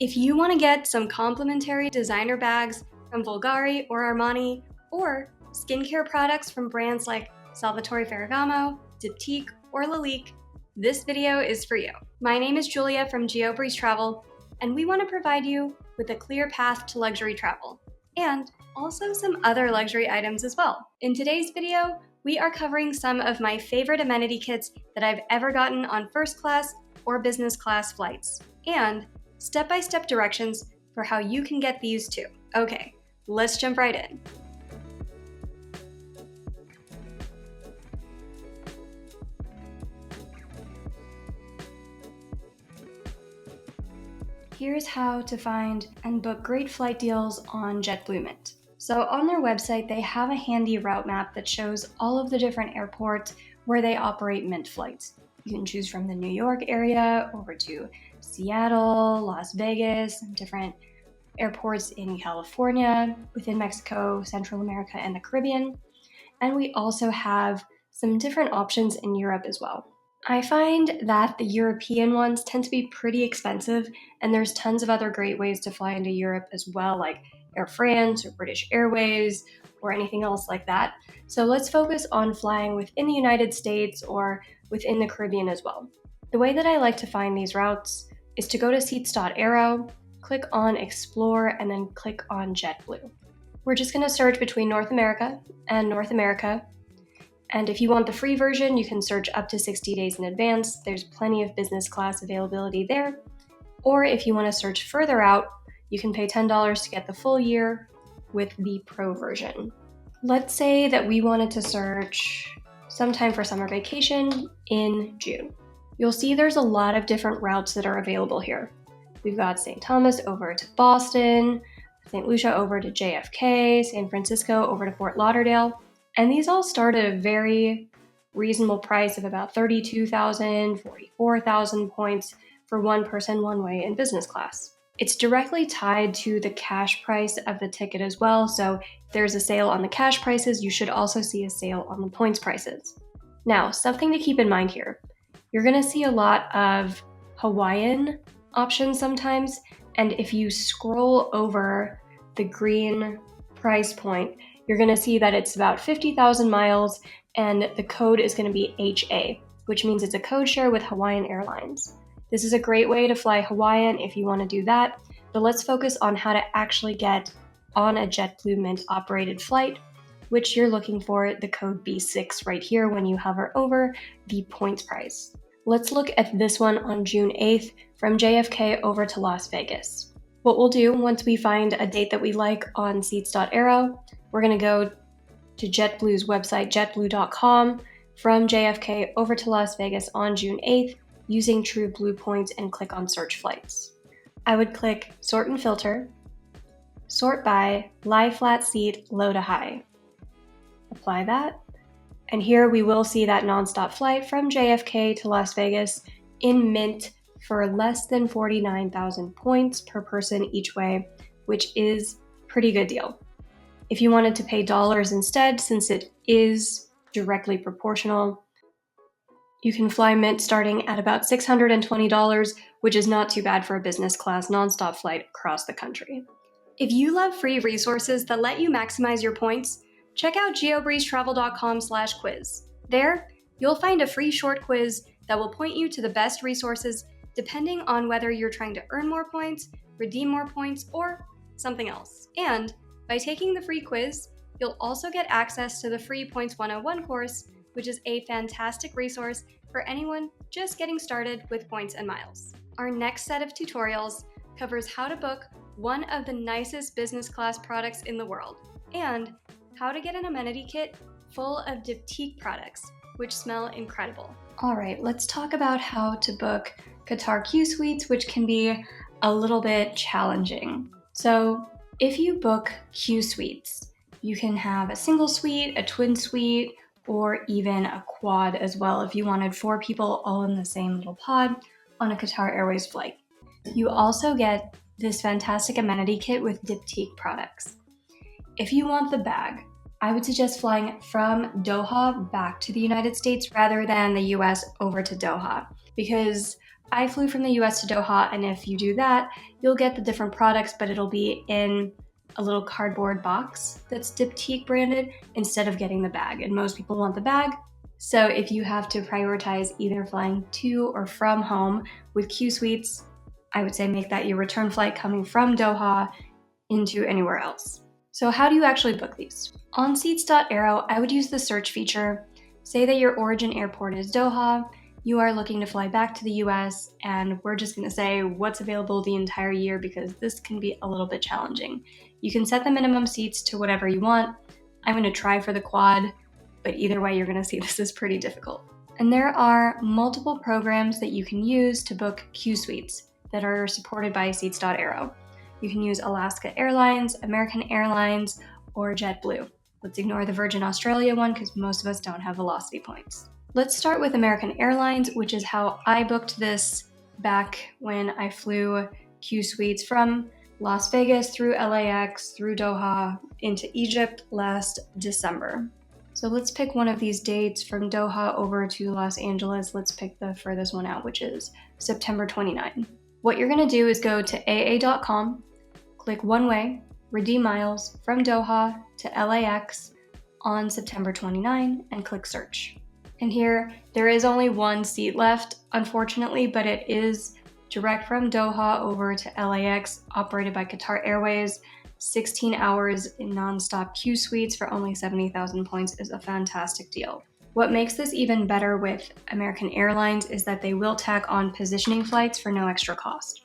If you want to get some complimentary designer bags from Bulgari or Armani, or skincare products from brands like Salvatore Ferragamo, Diptyque, or Lalique, this video is for you. My name is Julia from JetBlue Travel, and we want to provide you with a clear path to luxury travel, and also some other luxury items as well. In today's video, we are covering some of my favorite amenity kits that I've ever gotten on first class or business class flights, and step-by-step directions for how you can get these too. Okay, let's jump right in. Here's how to find and book great flight deals on JetBlue Mint. So on their website, they have a handy route map that shows all of the different airports where they operate Mint flights. You can choose from the New York area over to Seattle, Las Vegas, and different airports in California, within Mexico, Central America, and the Caribbean. And we also have some different options in Europe as well. I find that the European ones tend to be pretty expensive, and there's tons of other great ways to fly into Europe as well, like Air France or British Airways or anything else like that. So let's focus on flying within the United States or within the Caribbean as well. The way that I like to find these routes is to go to seats.aero, click on Explore, and then click on JetBlue. We're just going to search between North America and North America. And if you want the free version, you can search up to 60 days in advance. There's plenty of business class availability there. Or if you want to search further out, you can pay $10 to get the full year with the pro version. Let's say that we wanted to search sometime for summer vacation in June. You'll see there's a lot of different routes that are available here. We've got St. Thomas over to Boston, St. Lucia over to JFK, San Francisco over to Fort Lauderdale. And these all start at a very reasonable price of about 32,000, 44,000 points for one person, one way in business class. It's directly tied to the cash price of the ticket as well. So if there's a sale on the cash prices, you should also see a sale on the points prices. Now, something to keep in mind here. You're going to see a lot of Hawaiian options sometimes. And if you scroll over the green price point, you're going to see that it's about 50,000 miles, and the code is going to be HA, which means it's a code share with Hawaiian Airlines. This is a great way to fly Hawaiian if you want to do that, but let's focus on how to actually get on a JetBlue Mint operated flight, which you're looking for the code B6 right here when you hover over the points price. Let's look at this one on June 8th from JFK over to Las Vegas. What we'll do once we find a date that we like on seats.aero, we're going to go to JetBlue's website, jetblue.com, from JFK over to Las Vegas on June 8th using True Blue points and click on Search Flights. I would click Sort and Filter, sort by lie flat seat, low to high. Apply that, and here we will see that nonstop flight from JFK to Las Vegas in Mint for less than 49,000 points per person each way, which is a pretty good deal. If you wanted to pay dollars instead, since it is directly proportional, you can fly Mint starting at about $620, which is not too bad for a business class nonstop flight across the country. If you love free resources that let you maximize your points, check out geobreezetravel.com/quiz. There, you'll find a free short quiz that will point you to the best resources depending on whether you're trying to earn more points, redeem more points, or something else. And by taking the free quiz, you'll also get access to the free Points 101 course, which is a fantastic resource for anyone just getting started with points and miles. Our next set of tutorials covers how to book one of the nicest business class products in the world, and how to get an amenity kit full of Diptyque products, which smell incredible. All right, let's talk about how to book Qatar Qsuites, which can be a little bit challenging. So if you book Qsuites, you can have a single suite, a twin suite, or even a quad as well if you wanted 4 people all in the same little pod on a Qatar Airways flight. You also get this fantastic amenity kit with Diptyque products. If you want the bag, I would suggest flying from Doha back to the United States rather than the US over to Doha, because I flew from the US to Doha, and if you do that, you'll get the different products, but it'll be in a little cardboard box that's Diptyque branded instead of getting the bag, and most people want the bag. So if you have to prioritize either flying to or from home with Qsuites, I would say make that your return flight coming from Doha into anywhere else. So how do you actually book these? On seats.aero, I would use the search feature. Say that your origin airport is Doha, you are looking to fly back to the US, and we're just going to say what's available the entire year because this can be a little bit challenging. You can set the minimum seats to whatever you want. I'm going to try for the quad, but either way, you're going to see this is pretty difficult. And there are multiple programs that you can use to book Qsuites that are supported by seats.aero. You can use Alaska Airlines, American Airlines, or JetBlue. Let's ignore the Virgin Australia one because most of us don't have velocity points. Let's start with American Airlines, which is how I booked this back when I flew Qsuites from Las Vegas through LAX, through Doha, into Egypt last December. So let's pick one of these dates from Doha over to Los Angeles. Let's pick the furthest one out, which is September 29. What you're going to do is go to aa.com, click one way, redeem miles from Doha to LAX on September 29, and click search. And here, there is only one seat left, unfortunately, but it is direct from Doha over to LAX, operated by Qatar Airways. 16 hours in non-stop Qsuites for only 70,000 points is a fantastic deal. What makes this even better with American Airlines is that they will tack on positioning flights for no extra cost.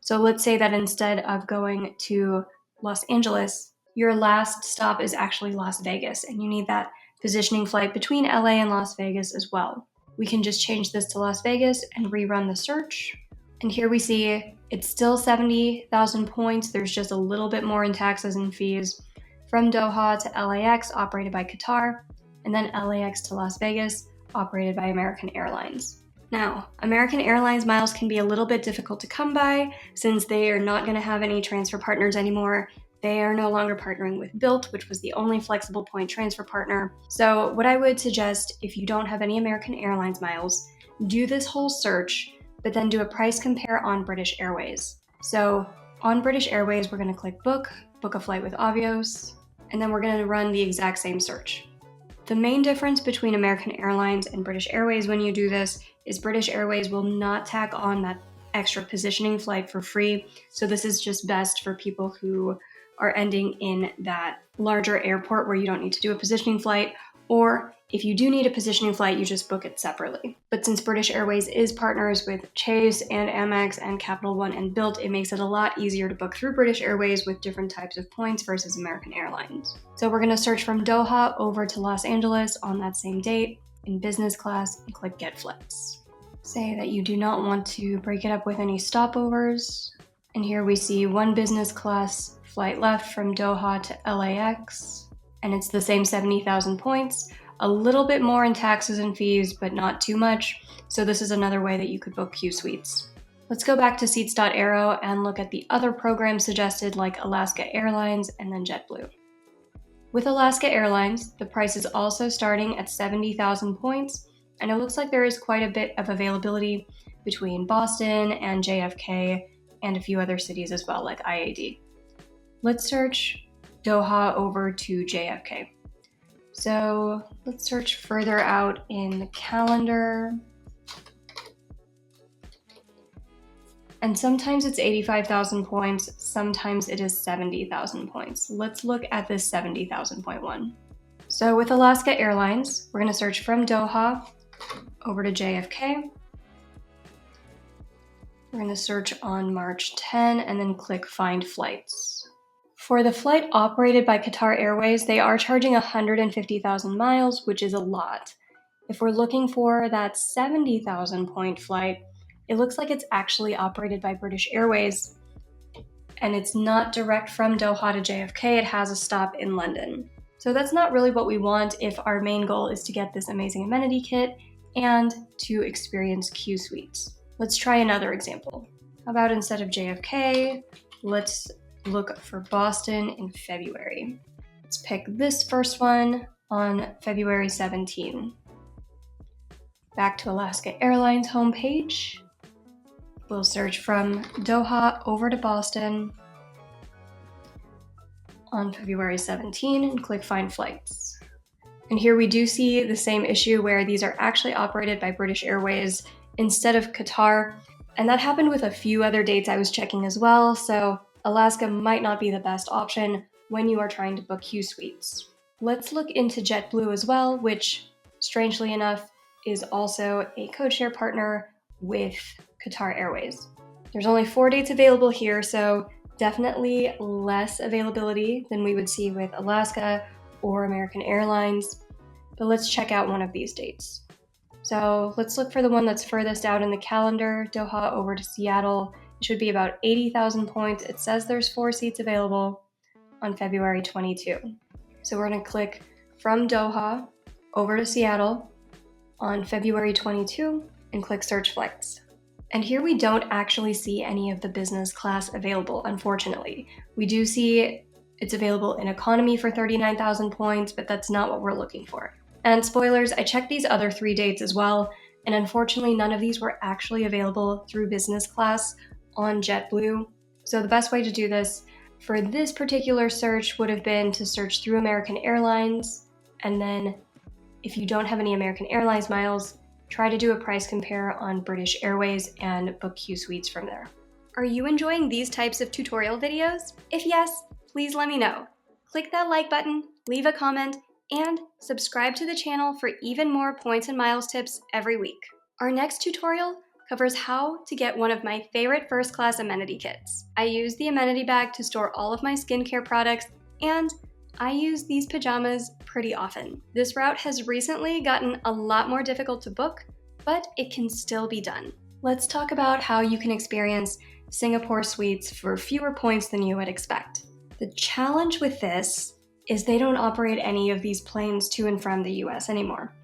So let's say that instead of going to Los Angeles, your last stop is actually Las Vegas, and you need that positioning flight between LA and Las Vegas as well. We can just change this to Las Vegas and rerun the search. And here we see it's still 70,000 points. There's just a little bit more in taxes and fees. From Doha to LAX, operated by Qatar, and then LAX to Las Vegas, operated by American Airlines. Now, American Airlines miles can be a little bit difficult to come by since they are not going to have any transfer partners anymore. They are no longer partnering with Bilt, which was the only flexible point transfer partner. So what I would suggest, if you don't have any American Airlines miles, do this whole search, but then do a price compare on British Airways. So on British Airways, we're going to click book a flight with Avios, and then we're going to run the exact same search. The main difference between American Airlines and British Airways when you do this is British Airways will not tack on that extra positioning flight for free. So this is just best for people who are ending in that larger airport where you don't need to do a positioning flight, or if you do need a positioning flight, you just book it separately. But since British Airways is partners with Chase and Amex and Capital One and Bilt, it makes it a lot easier to book through British Airways with different types of points versus American Airlines. So we're going to search from Doha over to Los Angeles on that same date in business class and click Get Flights. Say that you do not want to break it up with any stopovers. And here we see one business class flight left from Doha to LAX, and it's the same 70,000 points, a little bit more in taxes and fees, but not too much. So this is another way that you could book Qsuites. Let's go back to seats.aero and look at the other programs suggested like Alaska Airlines and then JetBlue. With Alaska Airlines, the price is also starting at 70,000 points, and it looks like there is quite a bit of availability between Boston and JFK and a few other cities as well, like IAD. Let's search Doha over to JFK. So let's search further out in the calendar. And sometimes it's 85,000 points, sometimes it is 70,000 points. Let's look at this 70,000 point one. So with Alaska Airlines, we're going to search from Doha over to JFK. We're going to search on March 10 and then click Find Flights. For the flight operated by Qatar Airways, they are charging 150,000 miles, which is a lot. If we're looking for that 70,000 point flight, it looks like it's actually operated by British Airways, and it's not direct from Doha to JFK, it has a stop in London. So that's not really what we want if our main goal is to get this amazing amenity kit and to experience Qsuites. Let's try another example. How about instead of JFK, let's look for Boston in February. Let's pick this first one on February 17. Back to Alaska Airlines homepage. We'll search from Doha over to Boston on February 17 and click Find Flights. And here we do see the same issue where these are actually operated by British Airways instead of Qatar. And that happened with a few other dates I was checking as well, so Alaska might not be the best option when you are trying to book Qsuites. Let's look into JetBlue as well, which, strangely enough, is also a codeshare partner with Qatar Airways. There's only 4 dates available here, so definitely less availability than we would see with Alaska or American Airlines. But let's check out one of these dates. So let's look for the one that's furthest out in the calendar, Doha over to Seattle. It should be about 80,000 points. It says there's 4 seats available on February 22. So we're going to click from Doha over to Seattle on February 22 and click Search Flights. And here we don't actually see any of the business class available, unfortunately. We do see it's available in economy for 39,000 points, but that's not what we're looking for. And spoilers, I checked these other 3 dates as well, and unfortunately none of these were actually available through business class on JetBlue. So the best way to do this for this particular search would have been to search through American Airlines, and then if you don't have any American Airlines miles, try to do a price compare on British Airways and book Qsuites from there. Are you enjoying these types of tutorial videos? If yes, please let me know. Click that like button, leave a comment, and subscribe to the channel for even more points and miles tips every week. Our next tutorial covers how to get one of my favorite first class amenity kits. I use the amenity bag to store all of my skincare products, and I use these pajamas pretty often. This route has recently gotten a lot more difficult to book, but it can still be done. Let's talk about how you can experience Singapore Suites for fewer points than you would expect. The challenge with this is they don't operate any of these planes to and from the US anymore.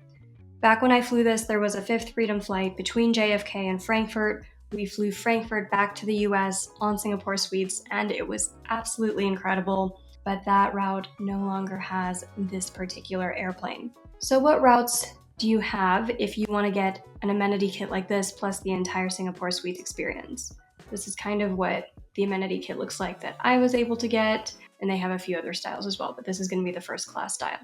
Back when I flew this, there was a 5th Freedom flight between JFK and Frankfurt. We flew Frankfurt back to the US on Singapore Suites, and it was absolutely incredible, but that route no longer has this particular airplane. So what routes do you have if you want to get an amenity kit like this plus the entire Singapore Suites experience? This is kind of what the amenity kit looks like that I was able to get, and they have a few other styles as well, but this is going to be the first class style.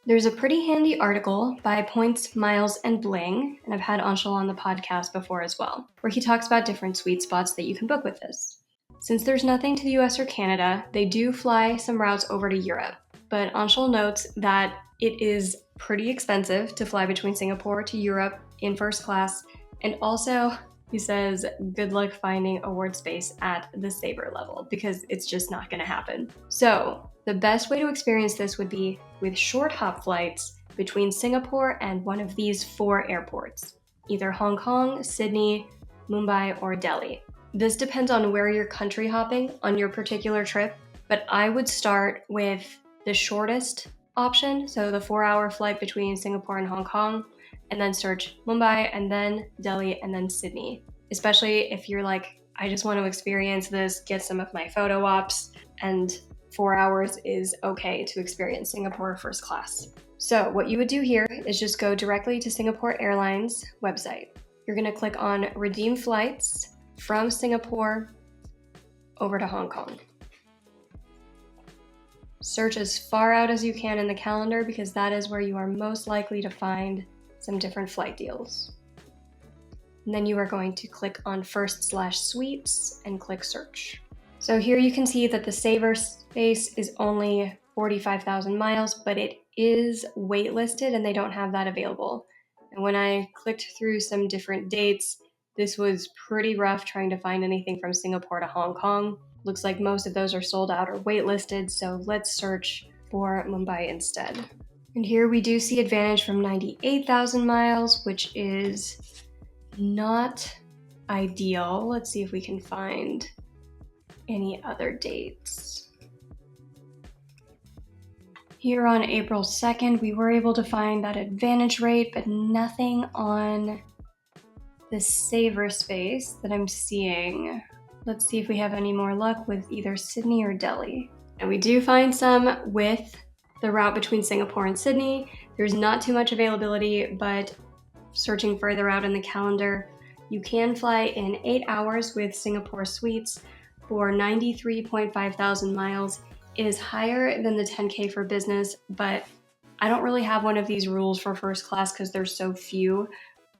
There's a pretty handy article by Points, Miles, and Bling, and I've had Anshul on the podcast before as well, where he talks about different sweet spots that you can book with this. Since there's nothing to the US or Canada, they do fly some routes over to Europe, but Anshul notes that it is pretty expensive to fly between Singapore to Europe in first class, and also he says good luck finding award space at the Sabre level because it's just not going to happen. So the best way to experience this would be with short hop flights between Singapore and one of these 4 airports, either Hong Kong, Sydney, Mumbai, or Delhi. This depends on where you're country hopping on your particular trip, but I would start with the shortest option, so the 4-hour flight between Singapore and Hong Kong, and then search Mumbai, and then Delhi, and then Sydney. Especially if you're like, I just want to experience this, get some of my photo ops, and 4 hours is okay to experience Singapore first class. So what you would do here is just go directly to Singapore Airlines website. You're going to click on Redeem Flights from Singapore over to Hong Kong. Search as far out as you can in the calendar because that is where you are most likely to find some different flight deals. And then you are going to click on First/Suites and click Search. So here you can see that the Sabre space is only 45,000 miles, but it is waitlisted and they don't have that available. And when I clicked through some different dates, this was pretty rough trying to find anything from Singapore to Hong Kong. Looks like most of those are sold out or waitlisted, so let's search for Mumbai instead. And here we do see advantage from 98,000 miles, which is not ideal. Let's see if we can find any other dates. Here on April 2nd, we were able to find that advantage rate, but nothing on the Sabre space that I'm seeing. Let's see if we have any more luck with either Sydney or Delhi. And we do find some with the route between Singapore and Sydney. There's not too much availability, but searching further out in the calendar, You can fly in 8 hours with Singapore Suites for 93.5 thousand miles. It is higher than the 10K for business, but I don't really have one of these rules for first class because there's so few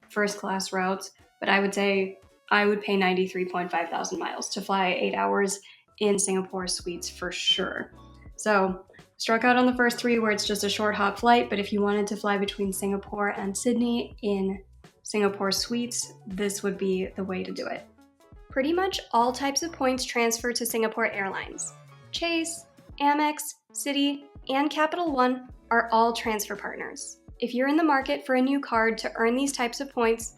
first class routes, but I would say I would pay 93.5 thousand miles to fly 8 hours in Singapore Suites for sure. So struck out on the first three where it's just a short hop flight, but if you wanted to fly between Singapore and Sydney in Singapore Suites, this would be the way to do it. Pretty much all types of points transfer to Singapore Airlines. Chase, Amex, Citi, and Capital One are all transfer partners. If you're in the market for a new card to earn these types of points,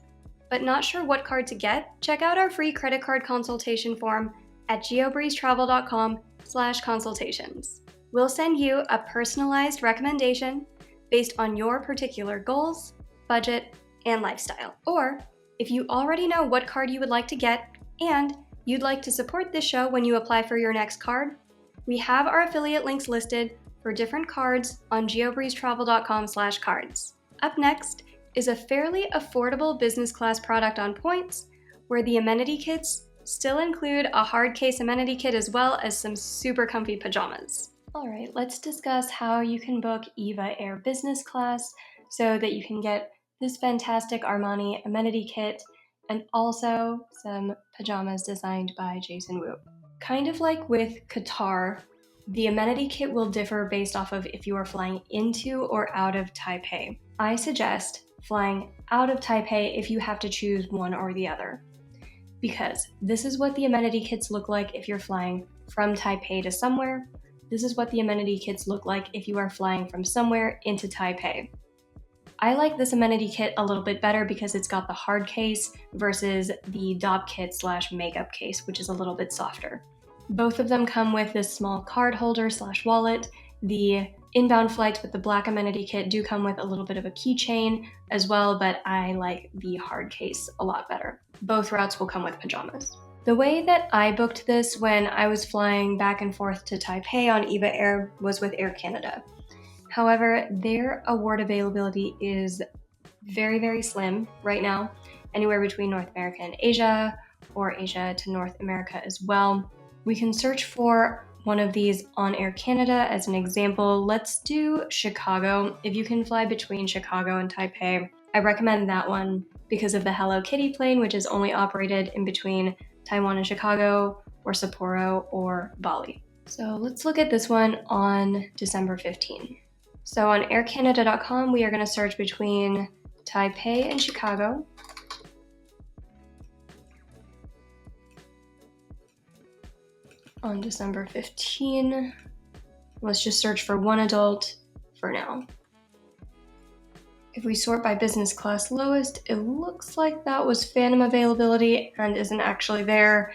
but not sure what card to get, check out our free credit card consultation form at geobreezetravel.com/consultations. We'll send you a personalized recommendation based on your particular goals, budget, and lifestyle. Or if you already know what card you would like to get and you'd like to support this show when you apply for your next card, we have our affiliate links listed for different cards on geobreezetravel.com/cards. Up next is a fairly affordable business class product on points, where the amenity kits still include a hard case amenity kit as well as some super comfy pajamas. All right, let's discuss how you can book EVA Air Business Class so that you can get this fantastic Armani amenity kit and also some pajamas designed by Jason Wu. Kind of like with Qatar, the amenity kit will differ based off of if you are flying into or out of Taipei. I suggest flying out of Taipei if you have to choose one or the other, because this is what the amenity kits look like if you're flying from Taipei to somewhere. This is what the amenity kits look like if you are flying from somewhere into Taipei. I like this amenity kit a little bit better because it's got the hard case versus the DOP kit / makeup case, which is a little bit softer. Both of them come with this small card holder / wallet. The inbound flights with the black amenity kit do come with a little bit of a keychain as well, but I like the hard case a lot better. Both routes will come with pajamas. The way that I booked this when I was flying back and forth to Taipei on EVA Air was with Air Canada. However, their award availability is very, very slim right now, anywhere between North America and Asia, or Asia to North America as well. We can search for one of these on Air Canada as an example. Let's do Chicago. If you can fly between Chicago and Taipei, I recommend that one because of the Hello Kitty plane, which is only operated in between Taiwan and Chicago, or Sapporo, or Bali. So let's look at this one on December 15. So on aircanada.com, we are going to search between Taipei and Chicago. On December 15, let's just search for one adult for now. If we sort by business class lowest, it looks like that was phantom availability and isn't actually there.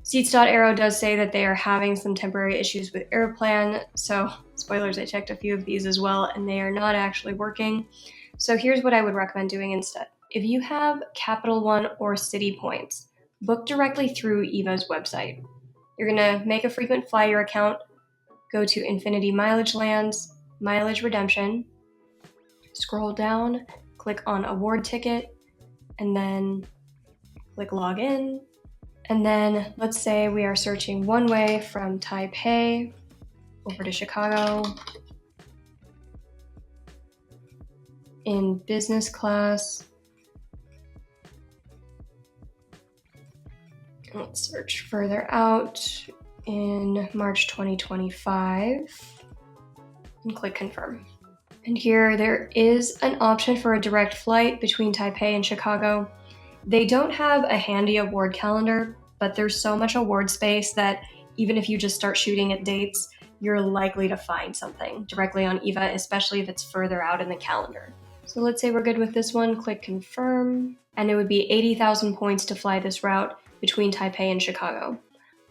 Seats.aero does say that they are having some temporary issues with Airplan, so spoilers, I checked a few of these as well and they are not actually working. So here's what I would recommend doing instead. If you have Capital One or Citi points, book directly through EVA's website. You're gonna make a frequent flyer account, go to Infinity Mileage Lands, Mileage Redemption, scroll down, click on Award Ticket, and then click Login. And then let's say we are searching one way from Taipei over to Chicago in business class. Let's search further out in March 2025 and click confirm. And here there is an option for a direct flight between Taipei and Chicago. They don't have a handy award calendar, but there's so much award space that even if you just start shooting at dates, you're likely to find something directly on EVA, especially if it's further out in the calendar. So let's say we're good with this one, click confirm, and it would be 80,000 points to fly this route between Taipei and Chicago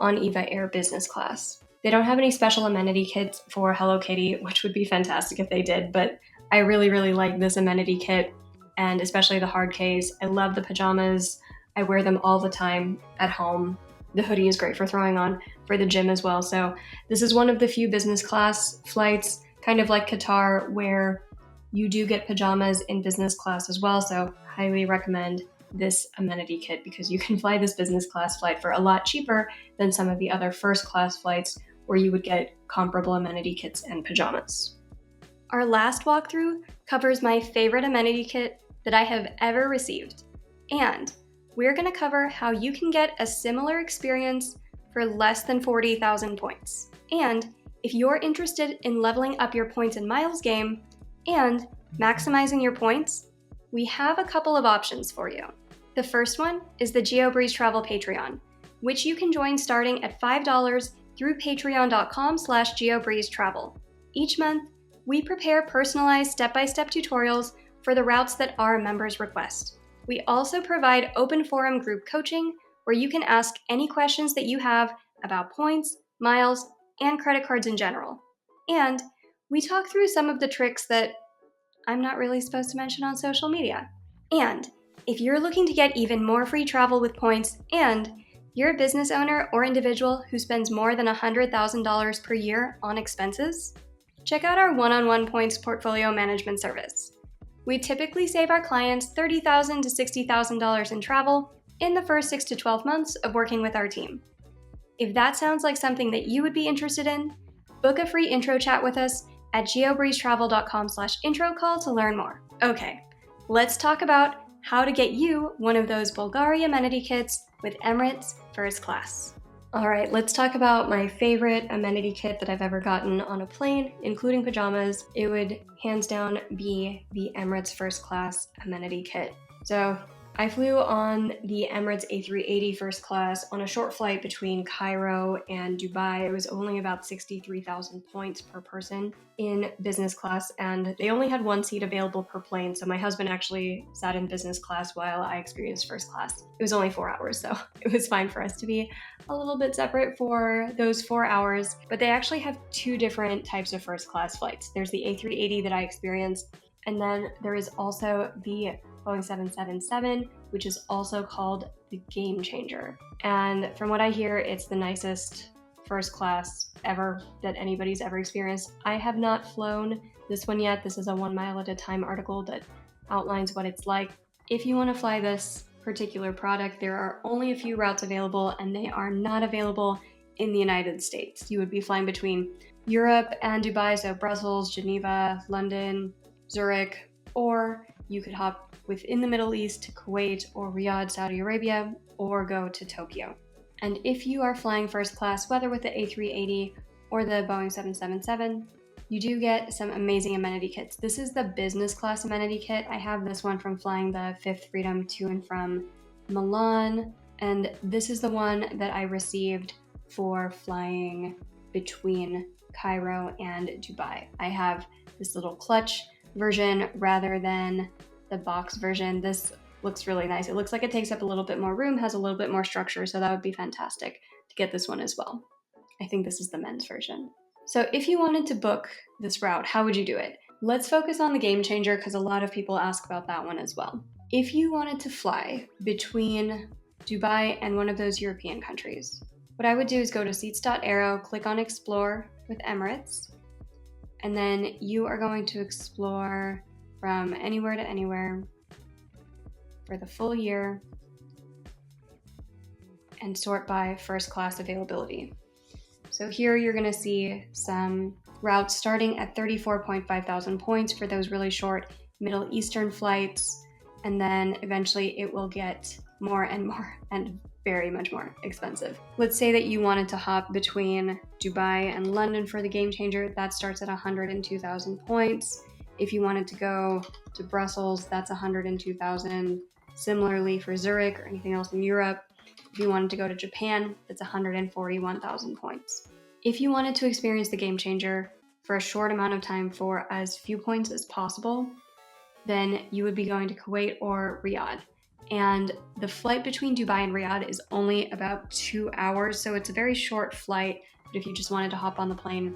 on EVA Air Business Class. They don't have any special amenity kits for Hello Kitty, which would be fantastic if they did, but I really, really like this amenity kit, and especially the hard case. I love the pajamas. I wear them all the time at home. The hoodie is great for throwing on for the gym as well. So this is one of the few business class flights, kind of like Qatar, where you do get pajamas in business class as well. So highly recommend this amenity kit because you can fly this business class flight for a lot cheaper than some of the other first class flights where you would get comparable amenity kits and pajamas. Our last walkthrough covers my favorite amenity kit that I have ever received, and we're going to cover how you can get a similar experience for less than 40,000 points. And if you're interested in leveling up your points and miles game and maximizing your points, we have a couple of options for you. The first one is the GeoBreeze Travel Patreon, which you can join starting at $5 through patreon.com/geobreezetravel. Each month, we prepare personalized step-by-step tutorials for the routes that our members request. We also provide open forum group coaching where you can ask any questions that you have about points, miles, and credit cards in general. And we talk through some of the tricks that I'm not really supposed to mention on social media. And if you're looking to get even more free travel with points and you're a business owner or individual who spends more than $100,000 per year on expenses, check out our one-on-one points portfolio management service. We typically save our clients $30,000 to $60,000 in travel in the first 6 to 12 months of working with our team. If that sounds like something that you would be interested in, book a free intro chat with us at geobreezetravel.com/intro call to learn more. Okay, let's talk about how to get you one of those Bulgaria amenity kits with Emirates First Class. All right, let's talk about my favorite amenity kit that I've ever gotten on a plane, including pajamas. It would hands down be the Emirates First Class amenity kit. So I flew on the Emirates A380 First Class on a short flight between Cairo and Dubai. It was only about 63,000 points per person in business class, and they only had one seat available per plane, so my husband actually sat in business class while I experienced first class. It was only 4 hours, so it was fine for us to be a little bit separate for those 4 hours, but they actually have two different types of first class flights. There's the A380 that I experienced, and then there is also the Boeing 777, which is also called the Game Changer. And from what I hear, it's the nicest first class ever that anybody's ever experienced. I have not flown this one yet. This is a 1 mile at a time article that outlines what it's like. If you want to fly this particular product, there are only a few routes available, and they are not available in the United States. You would be flying between Europe and Dubai, so Brussels, Geneva, London, Zurich, or you could hop within the Middle East, Kuwait, or Riyadh, Saudi Arabia, or go to Tokyo. And if you are flying first class, whether with the A380 or the Boeing 777, you do get some amazing amenity kits. This is the business class amenity kit. I have this one from flying the Fifth Freedom to and from Milan, and this is the one that I received for flying between Cairo and Dubai. I have this little clutch version rather than the box version. This looks really nice. It looks like it takes up a little bit more room, has a little bit more structure, so that would be fantastic to get this one as well. I think this is the men's version. So if you wanted to book this route, how would you do it? Let's focus on the Game Changer because a lot of people ask about that one as well. If you wanted to fly between Dubai and one of those European countries, what I would do is go to seats.aero, click on Explore with Emirates, and then you are going to explore from anywhere to anywhere for the full year and sort by first class availability. So here you're going to see some routes starting at 34.5 thousand points for those really short Middle Eastern flights, and then eventually it will get more and more and very much more expensive. Let's say that you wanted to hop between Dubai and London for the Game Changer. That starts at 102,000 points. If you wanted to go to Brussels, that's 102,000. Similarly for Zurich or anything else in Europe. If you wanted to go to Japan, it's 141,000 points. If you wanted to experience the Game Changer for a short amount of time for as few points as possible, then you would be going to Kuwait or Riyadh. And the flight between Dubai and Riyadh is only about 2 hours, so it's a very short flight. But if you just wanted to hop on the plane,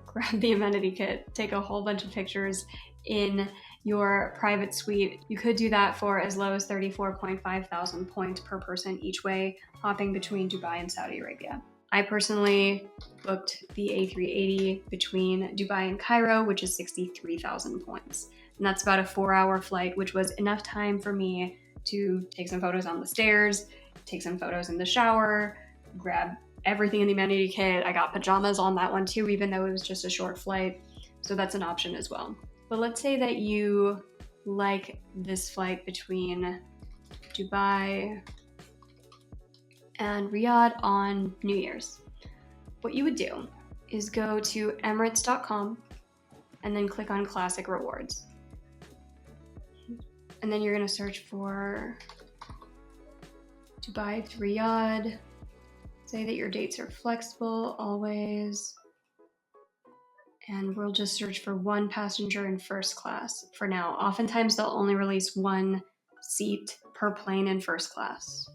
grab the amenity kit, take a whole bunch of pictures in your private suite, you could do that for as low as 34.5 thousand points per person each way, hopping between Dubai and Saudi Arabia. I personally booked the A380 between Dubai and Cairo, which is 63,000 points. And that's about a 4-hour flight, which was enough time for me to take some photos on the stairs, take some photos in the shower, grab everything in the amenity kit. I got pajamas on that one too, even though it was just a short flight. So that's an option as well. But let's say that you like this flight between Dubai and Riyadh on New Year's. What you would do is go to Emirates.com and then click on Classic Rewards. And then you're going to search for Dubai to Riyadh. Say that your dates are flexible always. And we'll just search for one passenger in first class for now. Oftentimes they'll only release one seat per plane in first class.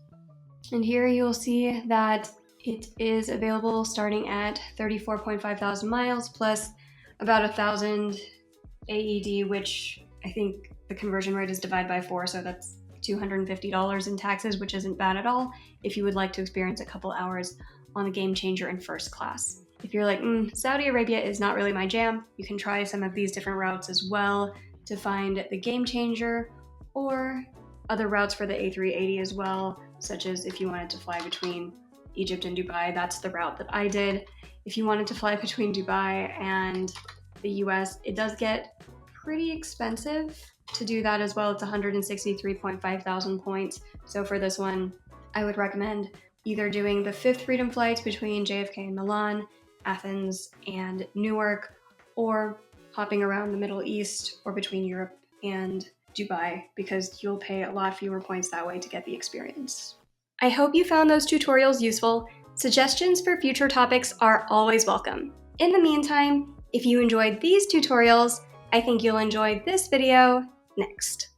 And here you'll see that it is available starting at 34.5 thousand miles plus about 1,000 AED, which I think the conversion rate is divided by 4, so that's $250 in taxes, which isn't bad at all if you would like to experience a couple hours on the Game Changer in first class. If you're like, Saudi Arabia is not really my jam, you can try some of these different routes as well to find the Game Changer, or other routes for the A380 as well, such as if you wanted to fly between Egypt and Dubai, that's the route that I did. If you wanted to fly between Dubai and the US, it does get pretty expensive to do that as well. It's 163.5 thousand points. So for this one, I would recommend either doing the 5th Freedom flight between JFK and Milan, Athens and Newark, or hopping around the Middle East or between Europe and Dubai, because you'll pay a lot fewer points that way to get the experience. I hope you found those tutorials useful. Suggestions for future topics are always welcome. In the meantime, if you enjoyed these tutorials, I think you'll enjoy this video next.